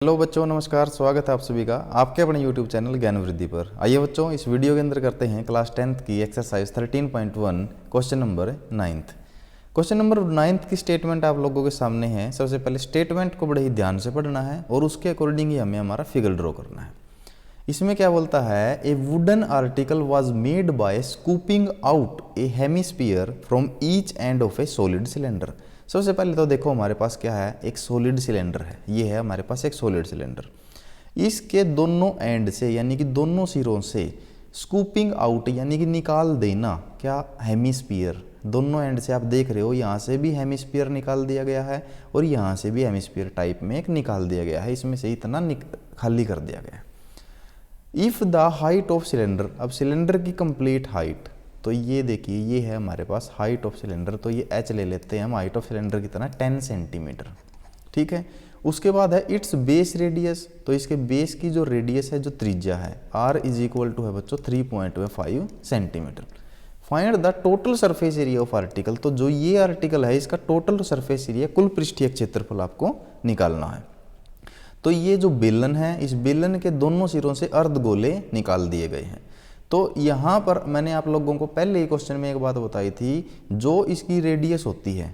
Hello बच्चों, नमस्कार। स्वागत है आप सभी का आपके अपने यूट्यूब चैनल ज्ञान वृद्धि पर। आइए बच्चों, इस वीडियो के अंदर करते हैं क्लास 10th की exercise 13.1 question number 9th। Question number 9th की स्टेटमेंट आप लोगों के सामने है। सबसे पहले स्टेटमेंट को बड़े ही ध्यान से पढ़ना है और उसके अकॉर्डिंग ही हमें हमारा फिगर ड्रॉ करना है। इसमें क्या बोलता है, ए wooden article was made by scooping out A hemisphere from each end of A solid cylinder. सबसे पहले तो देखो हमारे पास क्या है, एक सॉलिड सिलेंडर है। ये है हमारे पास एक सॉलिड सिलेंडर। इसके दोनों एंड से यानी कि दोनों सिरों से स्कूपिंग आउट यानी कि निकाल देना, क्या, हेमिस्फीयर। दोनों एंड से आप देख रहे हो, यहाँ से भी हेमिस्फीयर निकाल दिया गया है और यहाँ से भी हेमिस्फीयर टाइप में एक निकाल दिया गया है। इसमें से इतना खाली कर दिया गया है। If the height of cylinder, अब सिलेंडर की कंप्लीट हाइट, तो ये देखिए ये है हमारे पास हाइट ऑफ सिलेंडर। तो ये h ले लेते हैं हम, हाइट ऑफ सिलेंडर कितना, 10 सेंटीमीटर। ठीक है। उसके बाद है इट्स बेस रेडियस, तो इसके बेस की जो रेडियस है, जो त्रिज्या है, r इज इक्वल टू है बच्चों 3.5 centimetre. Find the total surface area of article, तो जो ये आर्टिकल है इसका टोटल सरफेस एरिया, कुल पृष्ठीय क्षेत्रफल आपको निकालना है। तो ये जो बेलन है, इस बेलन के दोनों सिरों से अर्धगोले निकाल दिए गए हैं। तो यहाँ पर मैंने आप लोगों को पहले ही क्वेश्चन में एक बात बताई थी, जो इसकी रेडियस होती है,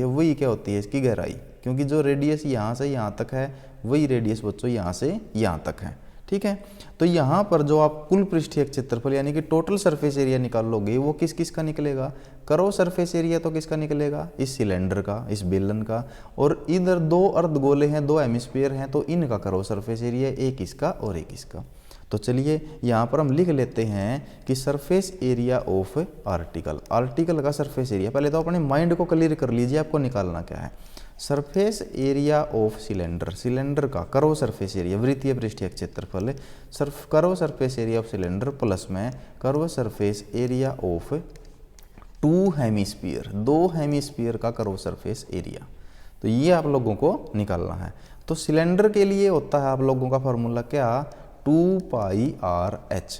वही क्या होती है, इसकी गहराई। क्योंकि जो रेडियस यहाँ से यहाँ तक है वही रेडियस बच्चों यहाँ से यहाँ तक है। ठीक है। तो यहाँ पर जो आप कुल पृष्ठीय क्षेत्रफल यानी कि टोटल सरफेस एरिया निकालोगे, वो किस किस का निकलेगा, करो सरफेस एरिया तो किसका निकलेगा, इस सिलेंडर का, इस बेलन का। और इधर दो अर्धगोले हैं, दो हेमिस्फीयर हैं, तो इनका करो सरफेस एरिया, एक इसका और एक इसका। तो चलिए यहाँ पर हम लिख लेते हैं कि सरफेस एरिया ऑफ आर्टिकल का सरफेस एरिया। पहले तो अपने माइंड को क्लियर कर लीजिए, आपको निकालना क्या है। सरफेस एरिया ऑफ सिलेंडर का करो सरफेस एरिया, वृत्तीय पृष्ठीय क्षेत्रफल, करो surface area of cylinder plus में करो सरफेस एरिया ऑफ दो हेमिस्फीयर का करो सरफेस एरिया। तो ये आप लोगों को निकालना है। तो सिलेंडर के लिए होता है आप लोगों का फॉर्मूला क्या, 2πr/h,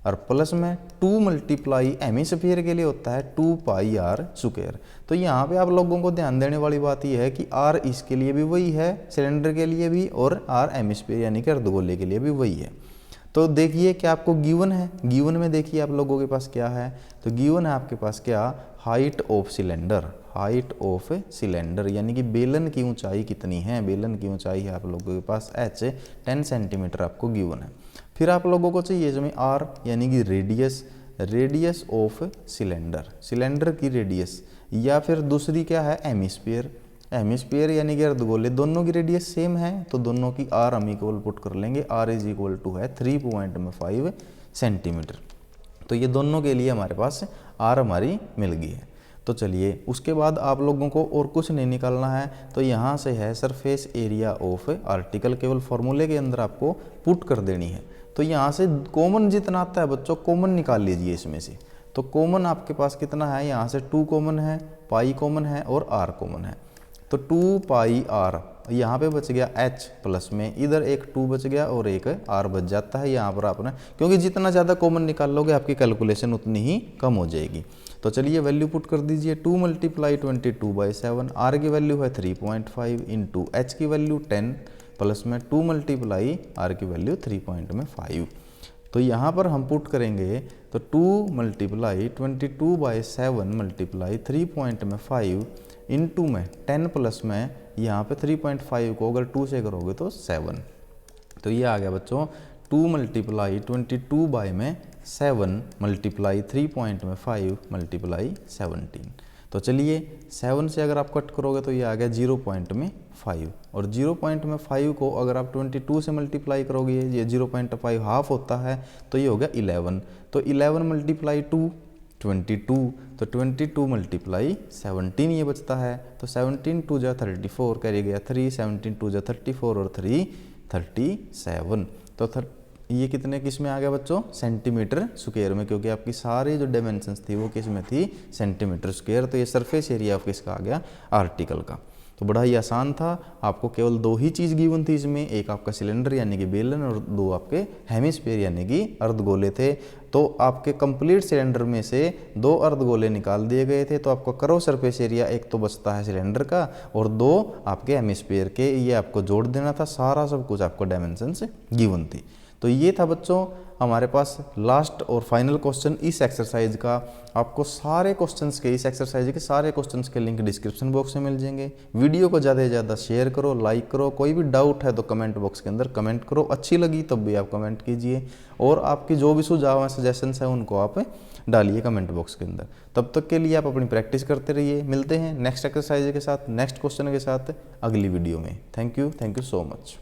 और प्लस में 2 मल्टीप्लाई हेमिस्फीयर के लिए होता है 2πr²। तो यहाँ पे आप लोगों को ध्यान देने वाली बात यह है कि r इसके लिए भी वही है, सिलेंडर के लिए भी, और r हेमिस्फीयर यानी कि अर्धगोले के लिए भी वही है। तो देखिए क्या आपको गिवन है, गिवन में देखिए आप लोगों के पास क्या है। तो गिवन है आपके पास क्या, हाइट ऑफ सिलेंडर यानी कि बेलन की ऊंचाई कितनी है, बेलन की ऊंचाई है आप लोगों के पास h, 10 सेंटीमीटर आपको गिवन है। फिर आप लोगों को चाहिए इसमें r यानी कि रेडियस ऑफ सिलेंडर की रेडियस, या फिर दूसरी क्या है, हेमिस्फीयर यानी कि अर्धगोले, दोनों की रेडियस सेम है तो दोनों की r हम इक्वल पुट कर लेंगे। r इज इक्वल टू है 3.5 सेंटीमीटर। तो ये दोनों के लिए हमारे पास r हमारी मिल गई है। तो चलिए उसके बाद आप लोगों को और कुछ नहीं निकालना है। तो यहाँ से है सरफेस एरिया ऑफ आर्टिकल, केवल फॉर्मूले के अंदर आपको पुट कर देनी है। तो यहाँ से कॉमन जितना आता है बच्चों, कॉमन निकाल लीजिए इसमें से। तो कॉमन आपके पास कितना है, यहाँ से 2 कॉमन है, पाई कॉमन है और r कॉमन है। तो 2πr, यहाँ पे बच गया h प्लस में इधर एक 2 बच गया और एक r बच जाता है यहाँ पर आपने, क्योंकि जितना ज़्यादा कॉमन निकाल लोगे आपकी कैलकुलेशन उतनी ही कम हो जाएगी। तो चलिए वैल्यू पुट कर दीजिए, 2 मल्टीप्लाई 22/7, r की वैल्यू है 3.5 इंटू h की वैल्यू 10 प्लस में 2 मल्टीप्लाई r की वैल्यू 3.5। तो यहाँ पर हम पुट करेंगे तो 2 मल्टीप्लाई 22/7 मल्टीप्लाई 3.5 इंटू में 10 प्लस में यहाँ पे 3.5 को अगर 2 से करोगे तो 7। तो ये आ गया बच्चों 2 मल्टीप्लाई 22/7 मल्टीप्लाई 3.5 मल्टीप्लाई 17। तो चलिए 7 से अगर आप कट करोगे तो ये आ गया 0.5, और 0.5 को अगर आप 22 से मल्टीप्लाई करोगे, ये 0.5 हाफ होता है, तो ये हो गया 11। तो 11 मल्टीप्लाई 2 22, तो 22 मल्टीप्लाई 17 ये बचता है। तो 17 2 जा 34 कैरी गया 3, 17 2 जा 34 और 3 37। तो ये कितने किस में आ गया बच्चों, सेंटीमीटर स्क्वायर में, क्योंकि आपकी सारी जो डायमेंशंस थी वो किस में थी, सेंटीमीटर स्क्वायर। तो ये सरफेस एरिया ऑफ किसका आ गया, आर्टिकल का। तो बड़ा ही आसान था, आपको केवल 2 ही चीज़ गिवन थी इसमें, एक आपका सिलेंडर यानी कि बेलन और 2 आपके हेमिस्फीयर यानी कि अर्धगोले थे। तो आपके कंप्लीट सिलेंडर में से 2 अर्धगोले निकाल दिए गए थे, तो आपका करो सरफेस एरिया एक तो बचता है सिलेंडर का और 2 आपके हेमिस्फीयर के, ये आपको जोड़ देना था। सारा सब कुछ आपको डायमेंशंस गिवन थी। तो ये था बच्चों हमारे पास लास्ट और फाइनल क्वेश्चन इस एक्सरसाइज का। आपको सारे क्वेश्चंस के, इस एक्सरसाइज के सारे क्वेश्चंस के लिंक डिस्क्रिप्शन बॉक्स में मिल जाएंगे। वीडियो को ज़्यादा से ज़्यादा शेयर करो, लाइक करो। कोई भी डाउट है तो कमेंट बॉक्स के अंदर कमेंट करो। अच्छी लगी तब भी आप कमेंट कीजिए, और आपकी जो भी सुझाव हैं, सजेशंस हैं, उनको आप डालिए कमेंट बॉक्स के अंदर। तब तक के लिए आप अपनी प्रैक्टिस करते रहिए। मिलते हैं नेक्स्ट एक्सरसाइज के साथ, नेक्स्ट क्वेश्चन के साथ अगली वीडियो में। Thank you so much.